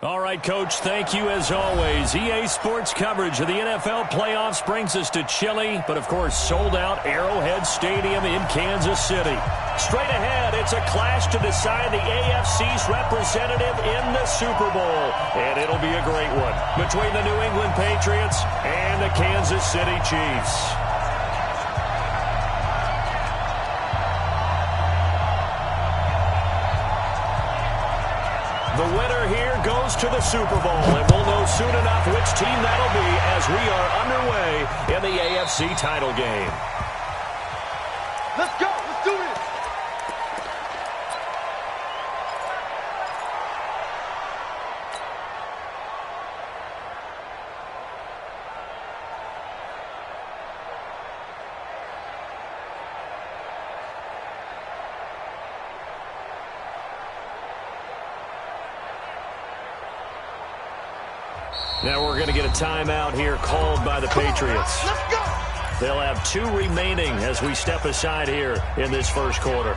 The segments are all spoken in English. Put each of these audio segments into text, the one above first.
All right, Coach, thank you as always. EA Sports coverage of the NFL playoffs brings us to chilly, but of course sold-out Arrowhead Stadium in Kansas City. Straight ahead, it's a clash to decide the AFC's representative in the Super Bowl. And it'll be a great one between the New England Patriots and the Kansas City Chiefs. The winner here goes to the Super Bowl, and we'll know soon enough which team that'll be as we are underway in the AFC title game. Let's go. Let's do this. Now we're going to get a timeout here called by the Patriots. Let's go. They'll have 2 remaining as we step aside here in this first quarter.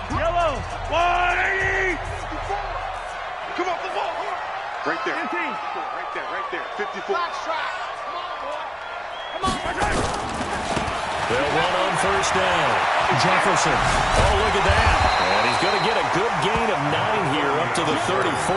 Yellow. 180. Come on, the ball. Right there. 15. Right there. 54. Come on, boy. Come on. They'll run on first down. Jefferson. Oh, look at that. And he's going to get a good gain of 9 here up to the 34.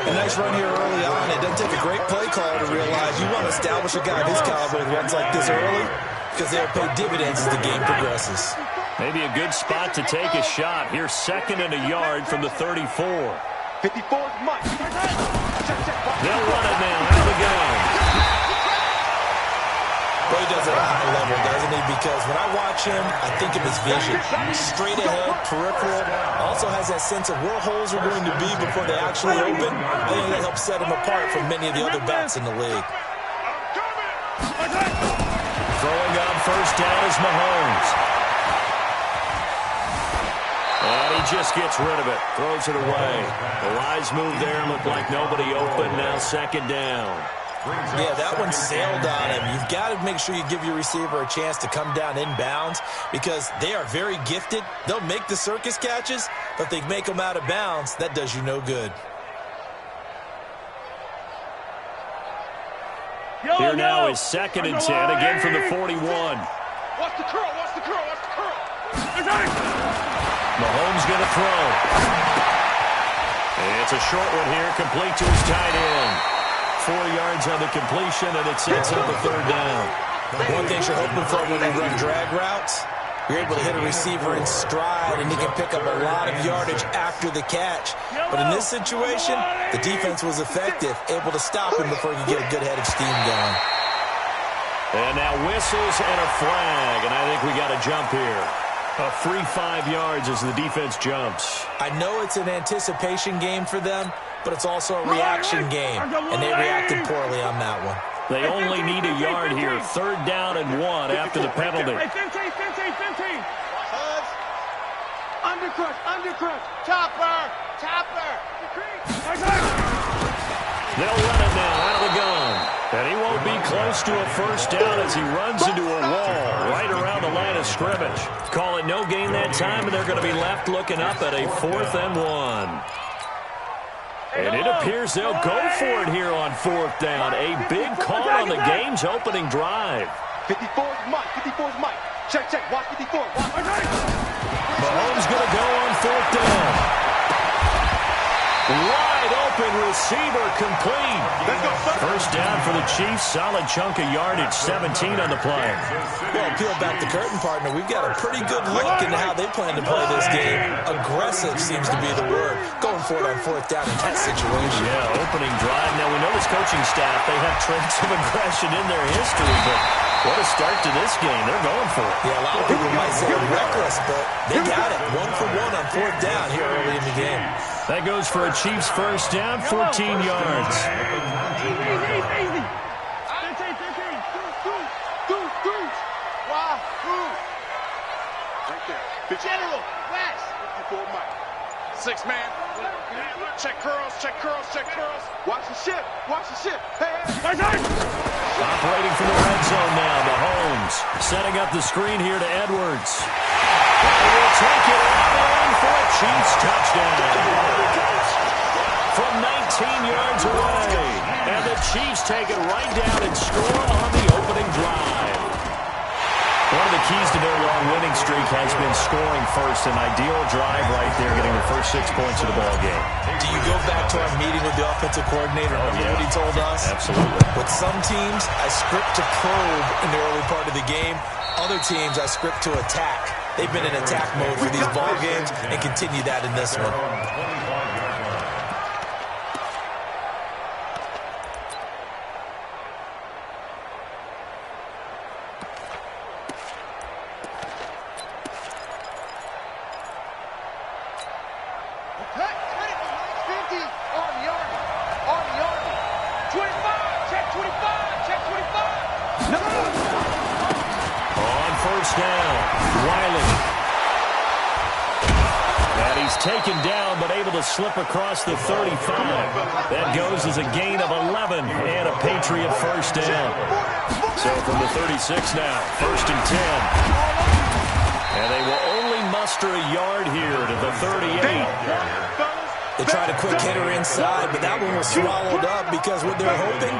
A nice run here early on. It doesn't take a great play call to realize you want to establish a guy of his caliber with runs like this early because they'll pay dividends as the game progresses. Maybe a good spot to take a shot. Here's 2nd and a yard from the 34. 54 is much. They'll run it now out of the gun. Well, he does it at a high level, doesn't he? Because when I watch him, I think of his vision. Straight ahead, peripheral. Also has that sense of where holes are going to be before they actually open. I think that helps set him apart from many of the other backs in the league. Throwing on first down is Mahomes. And he just gets rid of it. Throws it away. The wise move there looked like nobody open. Now 2nd down. Yeah, that one sailed on him. You've got to make sure you give your receiver a chance to come down inbounds because they are very gifted. They'll make the circus catches, but if they make them out of bounds, that does you no good. Here now is 2nd and 10, again from the 41. Watch the curl. Mahomes going to throw. It's a short one here, complete to his tight end. 4 yards on the completion, and it sets up a 3rd down. One thing you're hoping for when they run drag routes, you're able to hit a receiver in stride, and he can pick up a lot of yardage after the catch. But in this situation, the defense was effective, able to stop him before he could get a good head of steam going. And now whistles and a flag, and I think we got a jump here. A free 5 yards as the defense jumps. I know it's an anticipation game for them, but it's also a reaction game, and they reacted poorly on that one. They only need a yard here. 3rd down and 1 after the penalty. 15. Undercrush. Chopper. They'll run it now out of the gun. And he won't be close to a first down as he runs into a wall right around the line of scrimmage. Call it no gain that time, and they're going to be left looking up at a 4th and 1. And it appears they'll go for it here on 4th down. A big call on the game's opening drive. 54 is Mike. Check. Watch 54. Mahomes going to go on 4th down. Wide open receiver complete. First down for the Chiefs. Solid chunk of yardage. 17 on the play. Well, peel back the curtain, partner. We've got a pretty good look into how they plan to play this game. Aggressive seems to be the word. Going for it on 4th down in that situation. Yeah, opening drive. Now, we know this coaching staff, they have traits of aggression in their history, but what a start to this game. They're going for it. Yeah, a lot of people might say reckless, but they got it. 1 for 1 on 4th down here early in the game. That goes for a Chiefs first down, 14 yards. Easy. 15. Right there. General, West. 54 Mike. 6 man. Check curls. Watch the ship. Hey. Operating from the red zone now, Mahomes. Mahomes setting up the screen here to Edwards. And he will take it all the way for a Chiefs touchdown. From 19 yards away. And the Chiefs take it right down and score on the opening drive. One of the keys to their long winning streak has been scoring first. An ideal drive right there, getting the first 6 points of the ball game. Do you go back to our meeting with the offensive coordinator? Remember what he told us? Absolutely. With some teams, I script to probe in the early part of the game. Other teams, I script to attack. They've been in attack mode for these ball games and continue that in this one. Taken down, but able to slip across the 35. That goes as a gain of 11 and a Patriot first down. So from the 36 now, first and 10. And they will only muster a yard here to the 38. They tried a quick hitter inside, but that one was swallowed up because what they're hoping,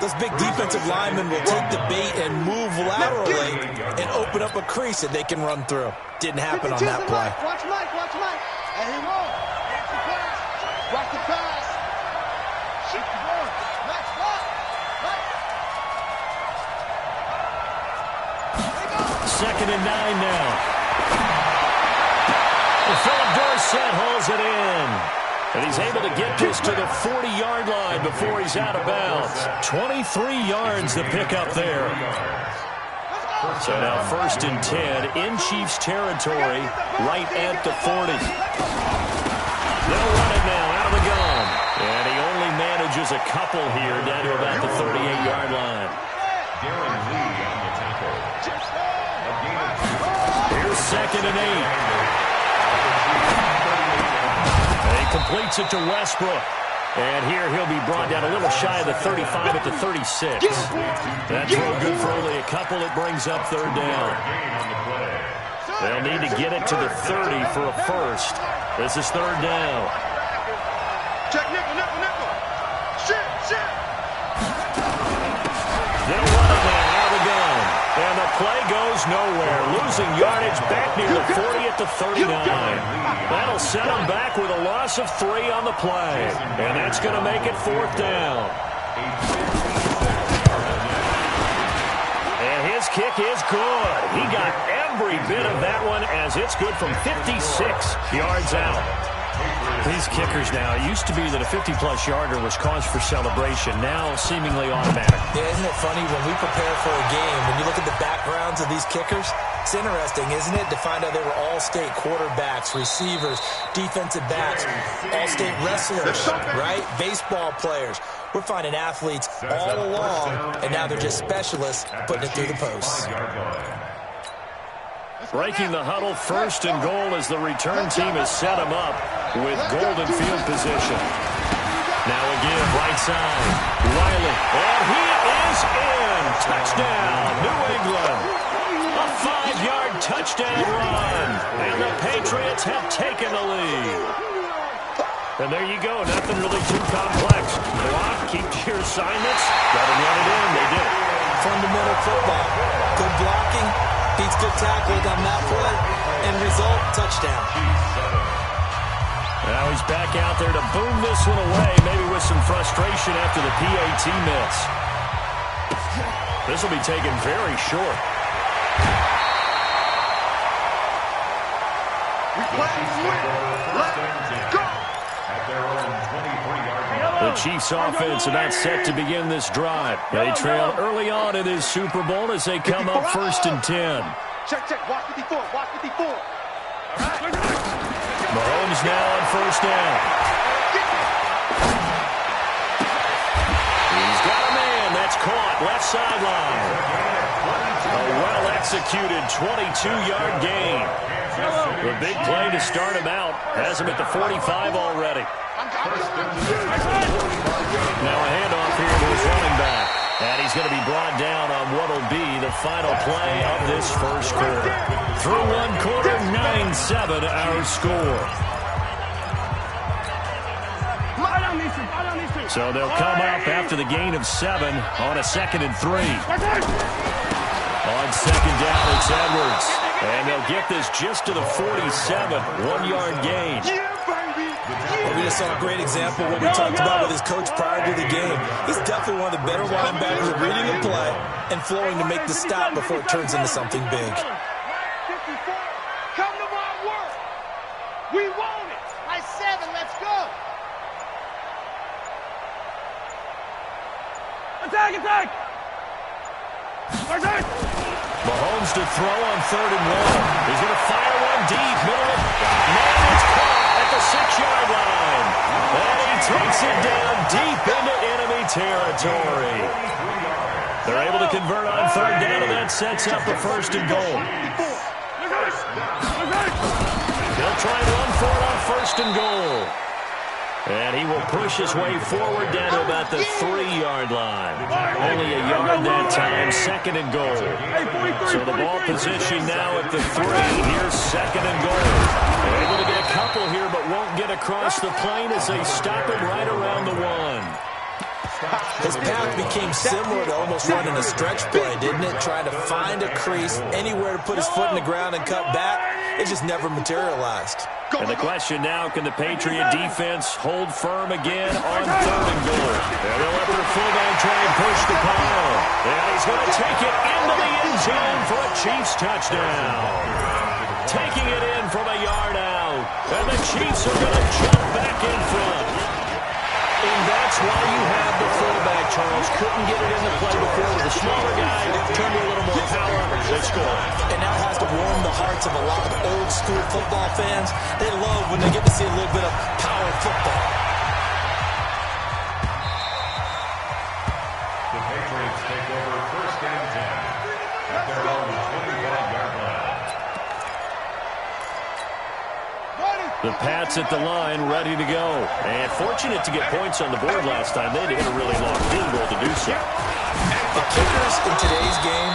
those big defensive linemen will take the bait and move laterally and open up a crease that they can run through. Didn't happen on that play. Watch Mike. And he won't. Watch the pass. Watch the pass. Shoot the ball. Max, Second and 9 now. Philip Dorsett holds it in. And he's able to get this to the 40-yard line before he's out of bounds. 23 yards to pick up there. So now first and 10 in Chiefs territory, right at the 40. They'll run it now out of the gun. And he only manages a couple here down to about the 38-yard line. Here's second and 8. And he completes it to Westbrook. And here he'll be brought down a little shy of the 35 at the 36. That throw good for only a couple. It brings up third down. They'll need to get it to the 30 for a first. This is third down. Check nickel. Shit. They'll run it now out of the gun. And the play goes nowhere. Losing yardage back near the 40 at the 39. That'll set them back with a loss of 3 on the play. And that's going to make it fourth down. And his kick is good. He got every bit of that one as it's good from 56 yards out. These kickers now, it used to be that a 50-plus yarder was cause for celebration. Now seemingly automatic. Yeah, isn't it funny when we prepare for a game, when you look at the backgrounds of these kickers, it's interesting, isn't it, to find out they were all-state quarterbacks, receivers, defensive backs, all-state wrestlers, right? Baseball players. We're finding athletes all along, and now they're just specialists putting it through the posts. Breaking the huddle, first and goal as the return team has set him up with golden field position. Now again, right side, Wiley, and he is in. Touchdown, New England. A 5-yard touchdown run, and the Patriots have taken the lead. And there you go, nothing really too complex. Block, keep to your assignments, got to run it in, they did it. Fundamental football, good blocking, beats good tackling on that play, and result, touchdown. Now he's back out there to boom this one away, maybe with some frustration after the PAT miss. This will be taken very short. We play to win. Let's go. The Chiefs offense about set to begin this drive. They trail early on in this Super Bowl as they come up first and 10. Check. Watch 54. Watch 54. All right. Mahomes now on first down. He's got a man. That's caught. Left sideline. A well-executed 22-yard gain. The big play to start him out. Has him at the 45 already. Now a handoff here to his running back. And he's going to be brought down on what will be the final play of this first quarter. Through one quarter, 9-7 our score. So they'll come up after the gain of 7 on a 2nd and 3. On 2nd down, it's Edwards. And they'll get this just to the 47. 1-yard gain. Well, we just saw a great example of what we talked about with his coach prior to the game. He's definitely one of the better linebackers at reading a play and flowing to make the stop before it turns into something big. 54. Come to my work. We want it. Nice 7. Let's go. Attack, attack. Mahomes to throw on 3rd and 1. He's going to fire one deep. Middle of man, it's caught at the 6-yard line. And he takes it down deep into enemy territory. They're able to convert on 3rd down, and that sets up the 1st and goal. They'll try and run for it on 1st and goal. And he will push his way forward down to about the 3-yard line. Only a yard that time, 2nd and goal. So the ball position now at the 3. Here's 2nd and goal. They're able to get a couple here, but won't get across the plane as they stop it right around the 1. His path became similar to almost running a stretch play, didn't it? Trying to find a crease, anywhere to put his foot in the ground and cut back. It just never materialized. And the question now, can the Patriot defense hold firm again on 3rd and goal? And they'll let their fullback try and push the pile. And he's going to take it into the end zone for a Chiefs touchdown. Taking it in from a yard out. And the Chiefs are going to jump back in front. And that's why you have the fullback, Charles. Couldn't get it into play before with the smaller guy. Turned a little more power. They score. And now has to warm the hearts of a lot of old-school football fans. They love when they get to see a little bit of power football. The Patriots take over 1st and 10 at their own 25-yard line. The Pats at the line, ready to go. And fortunate to get points on the board last time. They had to hit a really long field goal to do so. The kickers in today's game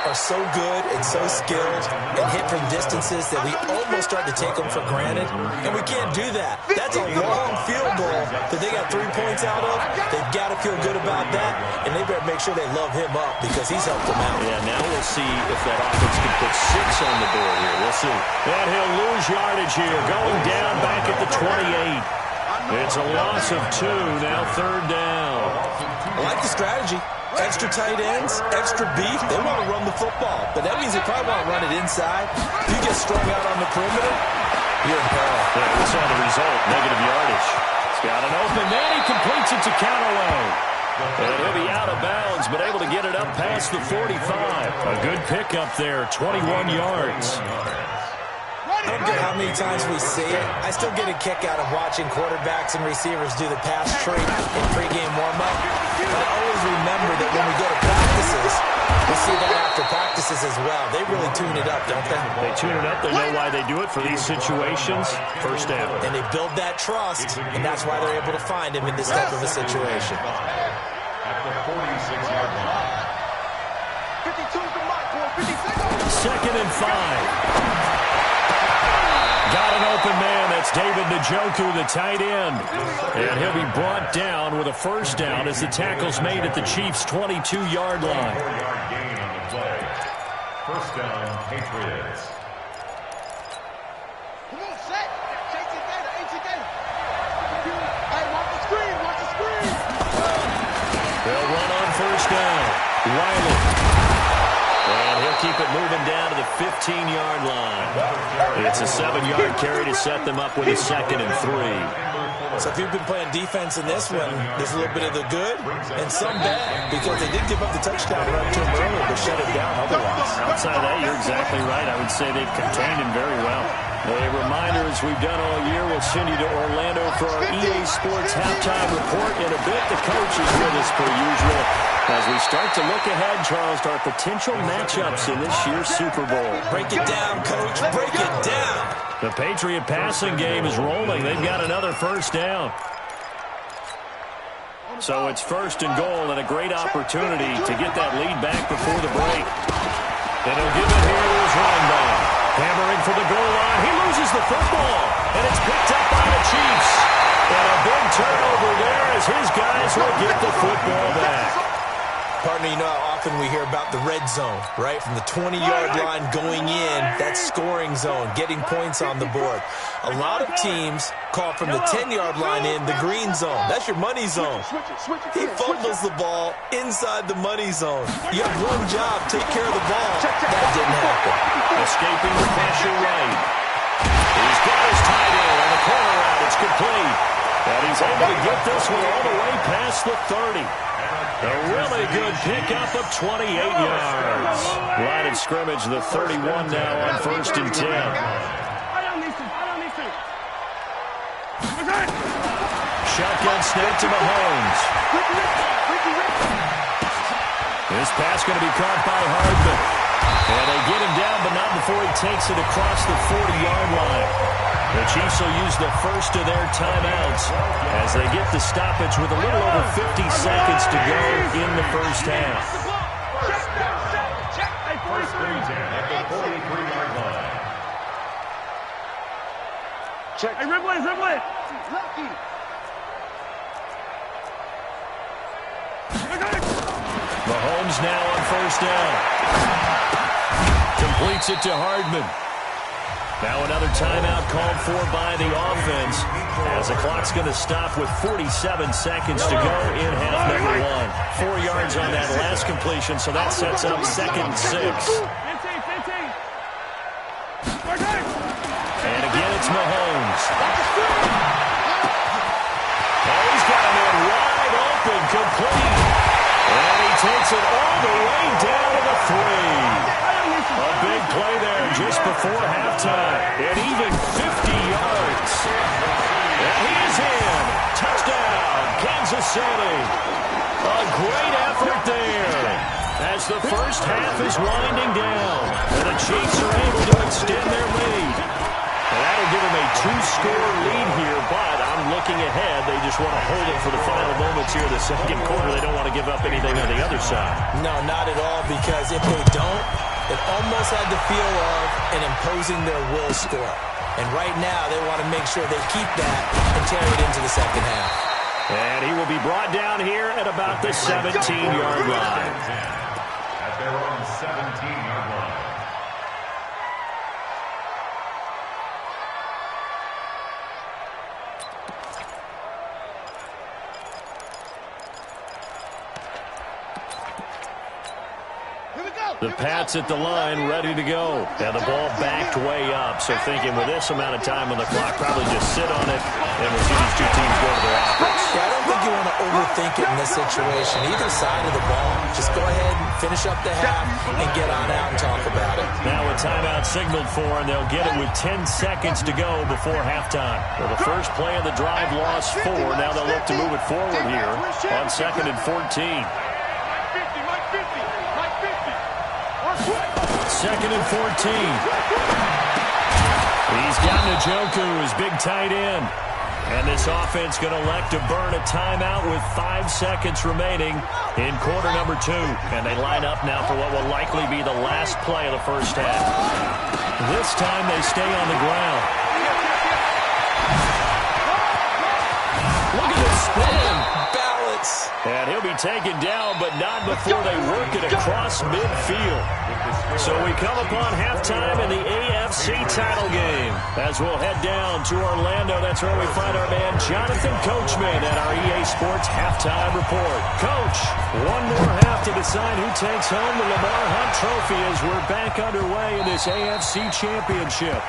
are so good and so skilled and hit from distances that we almost start to take them for granted, and we can't do that. That's a long field goal that they got 3 points out of. They've got to feel good about that, and they better make sure they love him up because he's helped them out. Yeah, now we'll see if that offense can put 6 on the board here. We'll see. And he'll lose yardage here, going down back at the 28. It's a loss of 2, now 3rd down. I like the strategy. Extra tight ends, extra beef. They want to run the football, but that means they probably want to run it inside. If you get strung out on the perimeter, you're in peril. Yeah, we saw the result, negative yardage. He's got an open man. He completes it to Callaway. And he'll be out of bounds, but able to get it up past the 45. A good pickup there, 21 yards. I don't care how many times we see it. I still get a kick out of watching quarterbacks and receivers do the pass treat in pregame warm-up. But I always remember that when we go to practices, we see that after practices as well. They really tune it up, don't they? They tune it up. They know why they do it for these situations. 1st down. And they build that trust, and that's why they're able to find him in this type of a situation. At the 46-yard line. 52 is the mark, boy. 56. 2nd and 5. Got an open man. That's David Njoku, the tight end. And he'll be brought down with a 1st down as the tackle's made at the Chiefs' 22-yard line. 4-yard gain on the play. 1st down, Patriots. Come on, set. Chase it data. Ain't you data? Hey, watch the screen. Watch the screen. They'll run on 1st down. Riley. And he'll keep it moving down to the 15-yard line. It's a 7-yard carry to set them up with a 2nd and 3. So if you've been playing defense in this one, there's a little bit of the good and some bad because they did give up the touchdown run to him earlier, but shut it down otherwise. Outside of that, you're exactly right. I would say they've contained him very well. A reminder, as we've done all year, we'll send you to Orlando for our EA Sports halftime report. In a bit, the coach is with us per usual. As we start to look ahead, Charles, to our potential matchups in this year's Super Bowl. Break it down, Coach. Break it down. The Patriot passing game is rolling. They've got another 1st down. So it's 1st and goal and a great opportunity to get that lead back before the break. And he'll give it here to his running back. Hammering for the goal line. He loses the football, and it's picked up by the Chiefs. And a big turnover there as his guys will get the football back. Partner, you know how often we hear about the red zone, right? From the 20-yard line going in, that scoring zone, getting points on the board. A lot of teams call from the 10-yard line in the green zone. That's your money zone. He fumbles the ball inside the money zone. You have one job, take care of the ball. That didn't happen. Escaping the pressure right. He's got his tight end on the corner route. It's complete. And he's able to get this one all the way past the 30. A really good pickup of 28 yards. Line of scrimmage, the 31 now on 1st and 10. Shotgun snap to Mahomes. This pass going to be caught by Hardman. And they get him down, but not before he takes it across the 40-yard line. The Chiefs will use the first of their timeouts as they get the stoppage with a little over 50 seconds to go in the first half. First and 10 at the 43-yard line. Check. Hey, Ripley. Mahomes now on 1st down. Completes it to Hardman. Now another timeout called for by the offense as the clock's going to stop with 47 seconds to go in half number 1. 4 yards on that last completion, so that sets up 2nd and 6. And again, it's Mahomes. Oh, he's got a man wide open, complete. And he takes it all the way down to the 3. A big play there just before halftime. And even 50 yards. And he is in. Touchdown, Kansas City. A great effort there as the first half is winding down. And the Chiefs are able to extend their lead. And that'll give them a 2-score lead here, but I'm looking ahead. They just want to hold it for the final moments here in the second quarter. They don't want to give up anything on the other side. No, not at all, because if they don't, it almost had the feel of an imposing their will score. And right now, they want to make sure they keep that and carry it into the second half. And he will be brought down here at about the 17-yard line. At their own 17-yard line. The Pats at the line, ready to go. And the ball backed way up. So thinking with this amount of time on the clock, probably just sit on it, and we'll see these two teams go to their offense. Yeah, I don't think you want to overthink it in this situation. Either side of the ball, just go ahead and finish up the half and get on out and talk about it. Now a timeout signaled for, and they'll get it with 10 seconds to go before halftime. Well, the first play of the drive lost 4. Now they'll look to move it forward here on 2nd and 14. 2nd and 14. He's got Njoku, his big tight end. And this offense going to elect to burn a timeout with 5 seconds remaining in quarter number 2. And they line up now for what will likely be the last play of the first half. This time they stay on the ground. Look at this spin. Balance. And he'll be taken down, but not before they work it across midfield. So we come upon halftime in the AFC title game. As we'll head down to Orlando, that's where we find our man Jonathan Coachman at our EA Sports Halftime Report. Coach, one more half to decide who takes home the Lamar Hunt Trophy as we're back underway in this AFC Championship.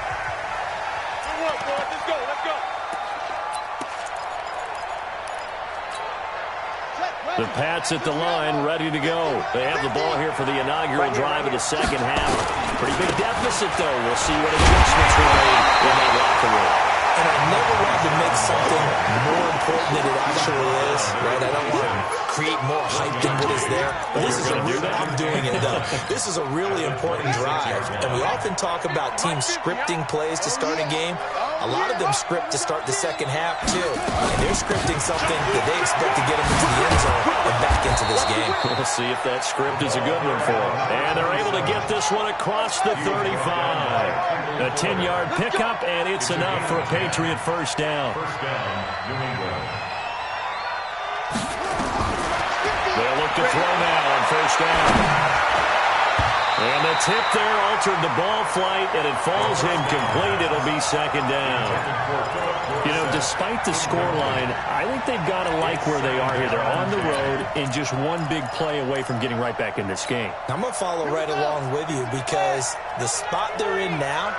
The Pats at the line, ready to go. They have the ball here for the inaugural drive of the second half. Pretty big deficit, though. We'll see what adjustments were made in that locker room. And I've never wanted to make something more important than it actually is, right? I don't want to create more hype than what is there. But this is I'm doing it, though. This is a really important drive. And we often talk about teams scripting plays to start a game. A lot of them script to start the second half, too. And they're scripting something that they expect to get them into the end zone and back into this game. We'll see if that script is a good one for them. And they're able to get this one across the 35. A 10-yard pickup, and it's enough for a Patriot first down. First down, New England. They'll look to throw now on first down. And the tip there altered the ball flight, and it falls incomplete. It'll be second down. You know, despite the scoreline, I think they've got to like where they are here. They're on the road and just one big play away from getting right back in this game. I'm going to follow right along with you because the spot they're in now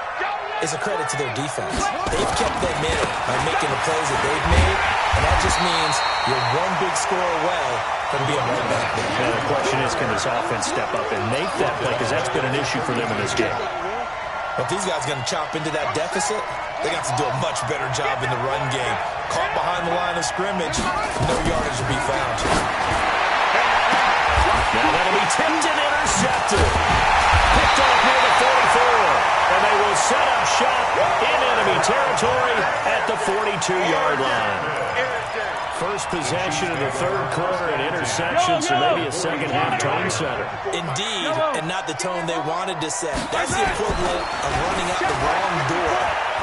is a credit to their defense. They've kept them in it by making the plays that they've made, and that just means you're one big score away from being right back there. Now the question is, can this offense step up and make that play? Because that's been an issue for them in this game. But these guys are going to chop into that deficit. They got to do a much better job in the run game. Caught behind the line of scrimmage, no yardage to be found. Now that'll be tipped and intercepted. Picked off near the 44. And they will set up shop in enemy territory at the 42-yard line. First possession of the third quarter, an interception, so maybe a second-half tone setter. Indeed, and not the tone they wanted to set. That's the equivalent of running out the wrong door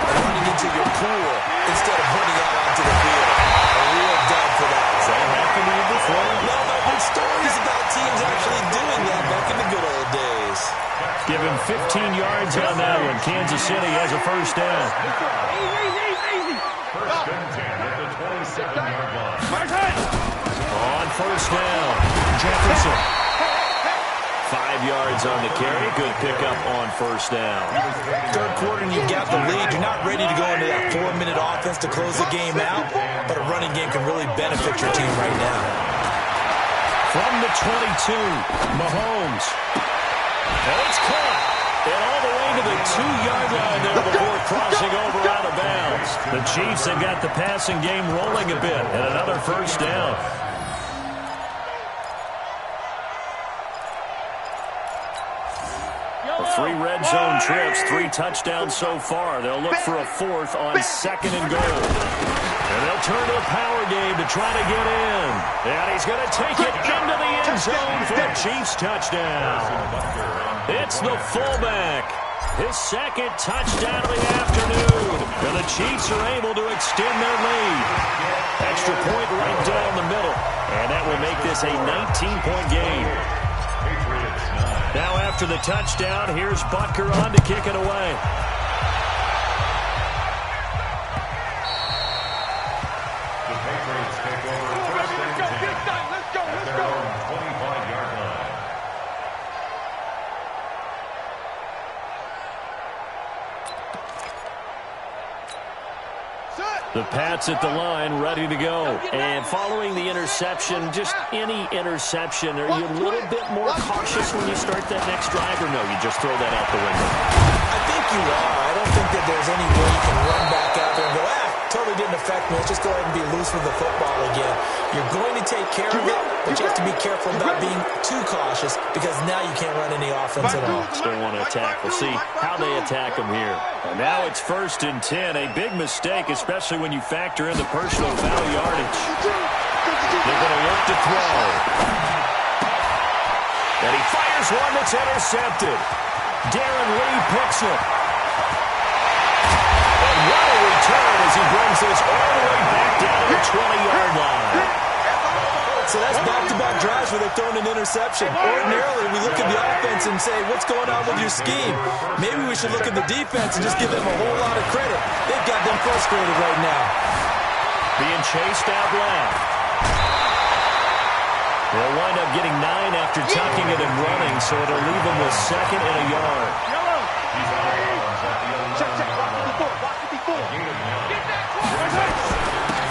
and running into your pool instead of running out onto the field. A real dub for that. Has that happened to you before? No, I've heard stories about teams actually doing that back in the good old days. Give him 15 yards on that one. Kansas City has a first down. First and 10 at the 27-yard line. On first down, Jefferson. 5 yards on the carry. Good pickup on first down. Third quarter and you've got the lead. You're not ready to go into that 4-minute offense to close the game out, but a running game can really benefit your team right now. From the 22, Mahomes. And it's caught. And all the way to the 2-yard line there before crossing over out of bounds. The Chiefs have got the passing game rolling a bit. And another first down. Three red zone trips, 3 touchdowns so far. They'll look for a fourth on second and goal. And they'll turn to a power game to try to get in. And he's going to take it into the end zone for a Chiefs touchdown. It's the fullback. His second touchdown of the afternoon. And the Chiefs are able to extend their lead. Extra point right down the middle. And that will make this a 19-point game. Now after the touchdown, here's Butker on to kick it away. The Patriots take over first and 10 at their own 25-yard line. The Pats at the line, ready to go. And following the interception, just any interception, are you a little bit more cautious when you start that next drive, or no, you just throw that out the window? I think you are. I don't think that there's any way you can run back out there and go, totally didn't affect me. Let's just go ahead and be loose with the football again. You're going to take care of it, but you have to be careful about being too cautious because now you can't run any offense at all. Still want to attack. We'll see how they attack them here. And now it's first and 10. A big mistake, especially when you factor in the personal foul yardage. They're going to look to throw. And he fires one that's intercepted. Darren Lee picks it. What a return as he brings this all the way back down to the 20-yard line. So that's back-to-back drives where they've thrown an interception. Ordinarily, we look at the offense and say, what's going on with your scheme? Maybe we should look at the defense and just give them a whole lot of credit. They've got them frustrated right now. Being chased out left. They'll wind up getting 9 after tucking it and running, so it'll leave them with second and a yard.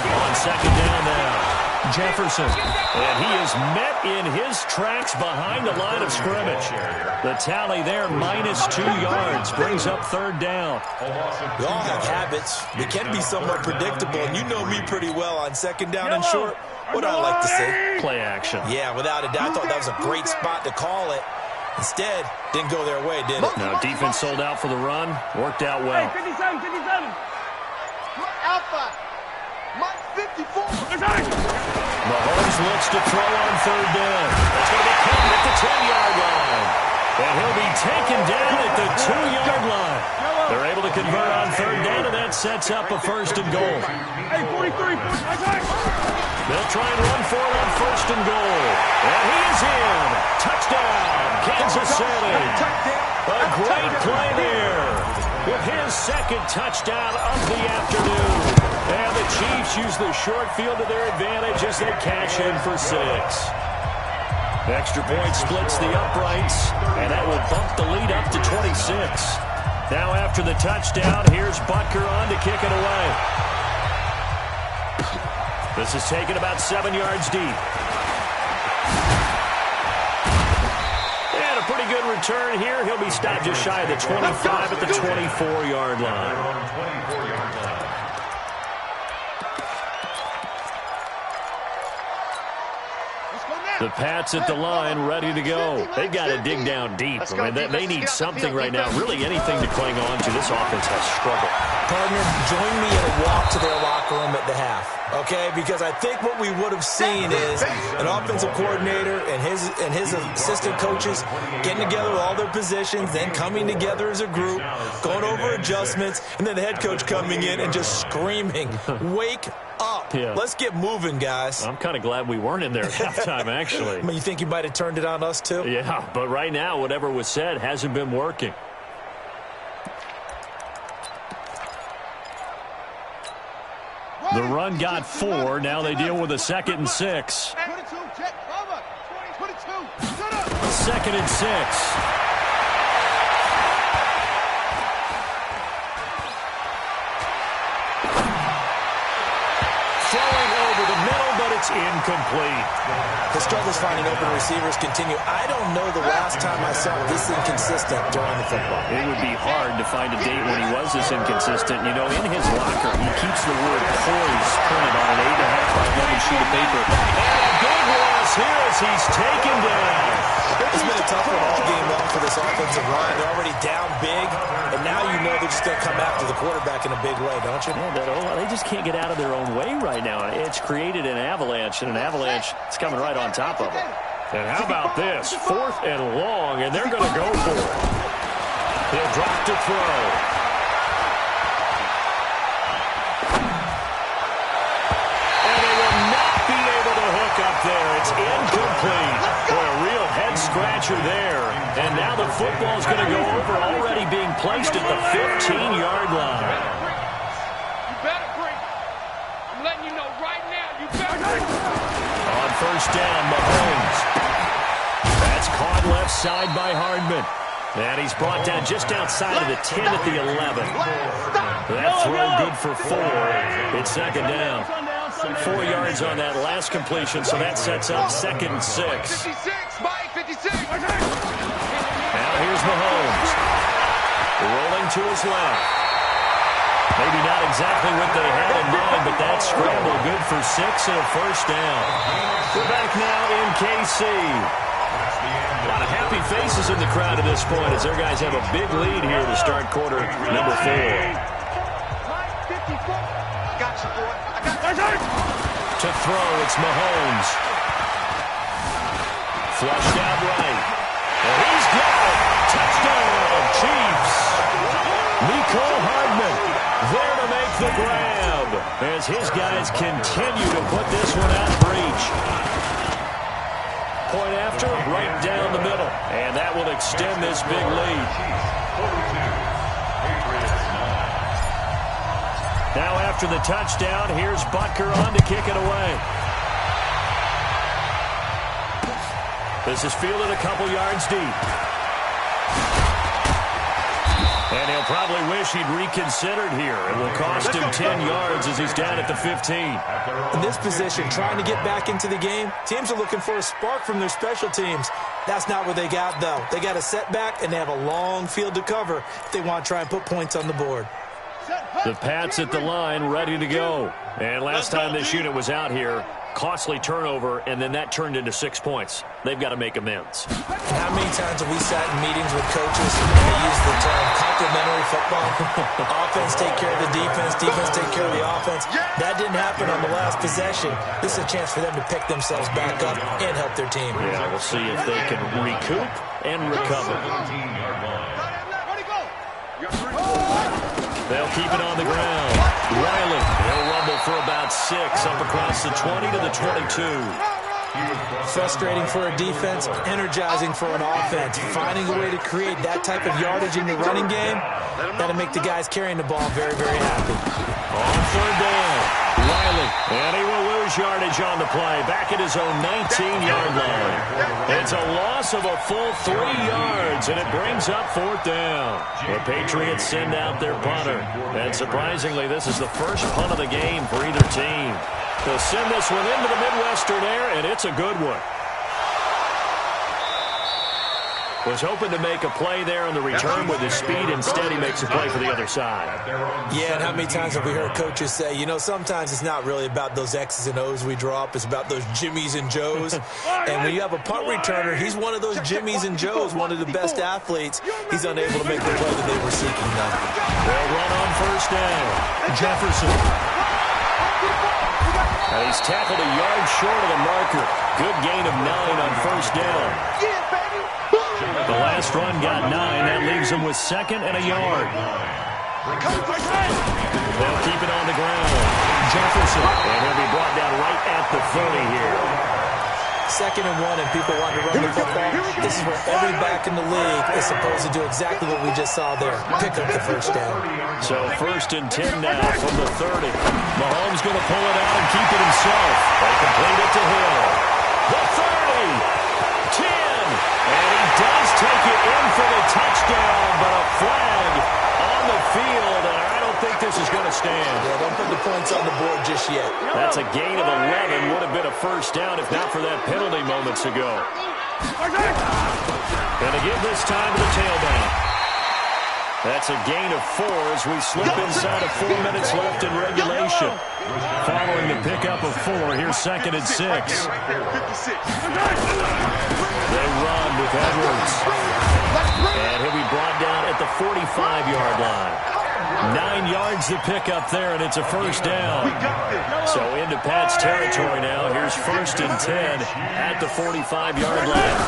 On second down now, Jefferson. And he is met in his tracks behind the line of scrimmage. The tally there, -2 yards, brings up third down. We all have habits. They can be somewhat predictable, and you know me pretty well on second down and short. What do I like to say? Play action. Yeah, without a doubt. I thought that was a great spot to call it. Instead, didn't go their way, did it? No, defense sold out for the run. Worked out well. 57. Mahomes looks to throw on third down. That's going to be caught at the 10-yard line. And he'll be taken down at the 2-yard line. They're able to convert on third down, and that sets up a first and goal. Hey, 43. They'll try and run for it on first and goal. And he is in. Touchdown, Kansas City. A great play there with his second touchdown of the afternoon. And the Chiefs use the short field to their advantage as they cash in for 6. Extra point splits the uprights, and that will bump the lead up to 26. Now after the touchdown, here's Butker on to kick it away. This is taken about 7 yards deep. And a pretty good return here. He'll be stopped just shy of the 25 at the 24-yard line. The Pats at the line, ready to go. They've got to dig down deep. I mean, they need something right now, really anything to cling on to. This offense has struggled. Partner, join me in a walk to their locker room at the half, okay? Because I think what we would have seen is an offensive coordinator and his assistant coaches getting together with all their positions, then coming together as a group, going over adjustments, and then the head coach coming in and just screaming, wake up. Yeah. Let's get moving, guys. I'm kind of glad we weren't in there at halftime, actually. I mean, you think you might have turned it on us, too? Yeah, but right now, whatever was said hasn't been working. The run got 4. Now they deal with a 2nd and 6. 2nd and 6. Throwing over the middle, but it's incomplete. The struggles finding open receivers continue. I don't know the last time I saw this inconsistent during the football. It would be hard to find a date when he was this inconsistent. You know, in his locker, he keeps the word poise printed on an 8.5 by 11 sheet of paper. And a big loss here as he's taken down. It's been a tough one all game long for this offensive line. They're already down big, and now you know they're just going to come after the quarterback in a big way, don't you? Yeah, they just can't get out of their own way right now. It's created an avalanche, and an avalanche is coming right on top of them. And how about this? 4th and long, and they're going to go for it. He'll drop to throw. And they will not be able to hook up there. It's incomplete. Boy, a real head-scratcher there. And now the football's going to go over, already being placed at the 15-yard line. You better break. I'm letting you know right now, you better break. On first down, Mahomes. That's caught left side by Hardman. And he's brought down just outside of the 10 at the 11. That throw good for 4. It's 2nd down. 4 yards on that last completion, so that sets up 2nd and 6. 56, Mike, 56. Now here's Mahomes. Rolling to his left. Maybe not exactly what they had in mind, but that scramble good for 6 and a first down. We're back now in KC. A lot of happy faces in the crowd at this point as their guys have a big lead here to start quarter number 4. Gotcha, boy. To throw, it's Mahomes. Flushed out right. And he's got it. Touchdown, Chiefs. Nicole Hardman there to make the grab as his guys continue to put this one out of reach. Point after, right down the middle. And that will extend this big lead. Now after the touchdown, here's Butker on to kick it away. This is fielded a couple yards deep. And he'll probably wish he'd reconsidered here. It will cost him 10 yards as he's down at the 15. In this position, trying to get back into the game, teams are looking for a spark from their special teams. That's not what they got, though. They got a setback, and they have a long field to cover if they want to try and put points on the board. The Pats at the line, ready to go. And last time this unit was out here, costly turnover, and then that turned into 6 points. They've got to make amends. How many times have we sat in meetings with coaches and they use the term complementary football? Offense take care of the defense, defense take care of the offense. That didn't happen on the last possession. This is a chance for them to pick themselves back up and help their team. Yeah, we'll see if they can recoup and recover. They'll keep it on the ground. Riley, he'll rumble for about 6 up across the 20 to the 22. Frustrating for a defense, energizing for an offense. Finding a way to create that type of yardage in your running game, that'll make the guys carrying the ball very, very happy. On third down, Riley, and he will lose yardage on the play, back at his own 19-yard line. It's a loss of a full 3 yards, and it brings up 4th down. The Patriots send out their punter, and surprisingly, this is the first punt of the game for either team. They'll send this one into the Midwestern air, and it's a good one. Was hoping to make a play there on the return with his speed. Instead, he makes a play for the other side. Yeah, and how many times have we heard coaches say, you know, sometimes it's not really about those X's and O's we draw up. It's about those Jimmies and Joes. And when you have a punt returner, he's one of those Jimmies and Joes, one of the best athletes. He's unable to make the play that they were seeking now. They'll run on first down. Jefferson. And he's tackled a yard short of the marker. Good gain of 9 on first down. The last run got 9. That leaves him with 2nd and a yard. They'll keep it on the ground. Jefferson. And he'll be brought down right at the 30 here. 2nd and 1 and people want to run the football. This is where every back in the league is supposed to do exactly what we just saw there. Pick up the first down. So 1st and 10 now from the 30. Mahomes going to pull it out and keep it himself. They complete it to Hill. The 30. 10. And he does take it in for the touchdown, but a flag on the field, and I don't think this is going to stand. Yeah, don't put the points on the board just yet. That's a gain of 11. Would have been a first down if not for that penalty moments ago. And to give this time to the tailback. That's a gain of 4 as we slip inside of 4 minutes left in regulation. Following the pickup of 4, here's 2nd and 6. They run with Edwards. And he'll be brought down at the 45-yard line. 9 yards to pick up there, and it's a first down. So into Pat's territory now. Here's 1st and 10 at the 45-yard line.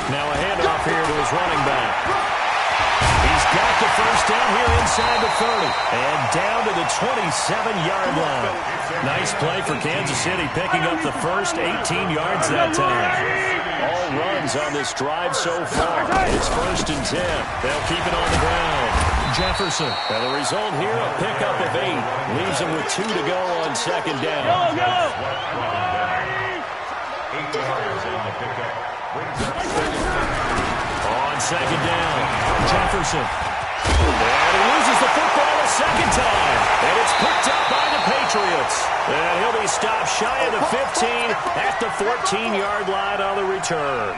Now a handoff here to his running back. He's got the first down here inside the 30. And down to the 27-yard line. Nice play for Kansas City, picking up the first 18 yards that time. All runs on this drive so far. It's 1st and 10. They'll keep it on the ground. Jefferson. And the result here, a pickup of 8. Leaves him with 2 to go on 2nd down. Go! 8 yards on the pickup. Brings up 2nd. On 2nd down, Jefferson. And he loses the football a 2nd time. And it's picked up by the Patriots. And he'll be stopped shy of the 15 at the 14-yard line on the return.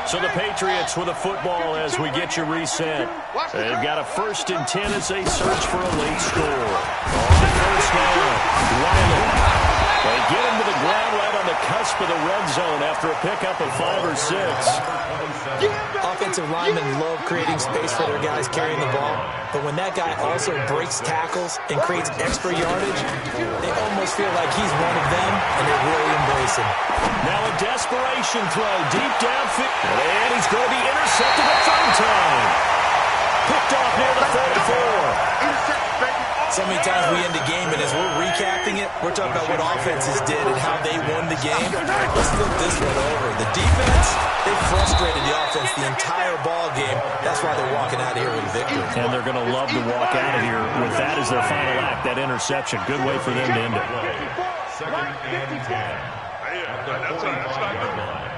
So the Patriots with a football as we get you reset. They've got a 1st and 10 as they search for a late score. On first down, Riley. They get him to the ground right on the cusp of the red zone after a pickup of 5 or 6. Offensive linemen love creating space for their guys carrying the ball, but when that guy also breaks tackles and creates extra yardage, they almost feel like he's one of them, and they really embrace him. Now a desperation throw deep downfield, and he's going to be intercepted a 3rd time. Picked off near the 44. So many times we end the game, and as we're recapping it, we're talking about what offenses did and how they won the game. Let's look this one over. The defense, they frustrated the offense the entire ball game. That's why they're walking out of here with a victory. And they're going to love to walk out of here with that as their final act, that interception. Good way for them to end it. 2nd and 10. At the 45-yard line.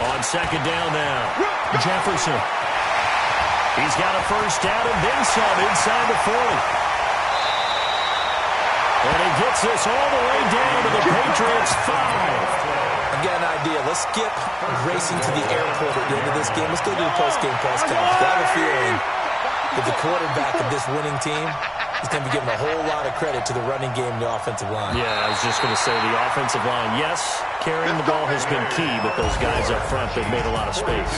On 2nd down now, Jefferson. He's got a first down and then some inside the 40. And he gets this all the way down to the Patriots 5. I've got an idea. Let's skip racing to the airport at the end of this game. Let's go do the post-game press conference. I have a feeling But the quarterback of this winning team is going to be giving a whole lot of credit to the running game and the offensive line. Yeah, I was just going to say the offensive line, yes, carrying the ball has been key, but those guys up front, they've made a lot of space.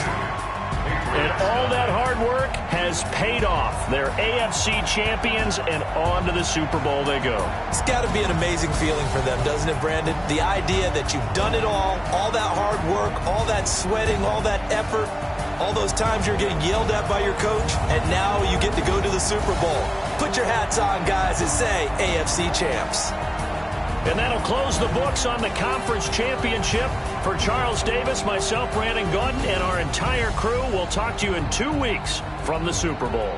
And all that hard work has paid off. They're AFC champions, and on to the Super Bowl they go. It's got to be an amazing feeling for them, doesn't it, Brandon? The idea that you've done it all that hard work, all that sweating, all that effort, all those times you're getting yelled at by your coach, and now you get to go to the Super Bowl. Put your hats on, guys, and say AFC champs. And that'll close the books on the conference championship. For Charles Davis, myself, Brandon Gaudin, and our entire crew, we'll talk to you in 2 weeks from the Super Bowl.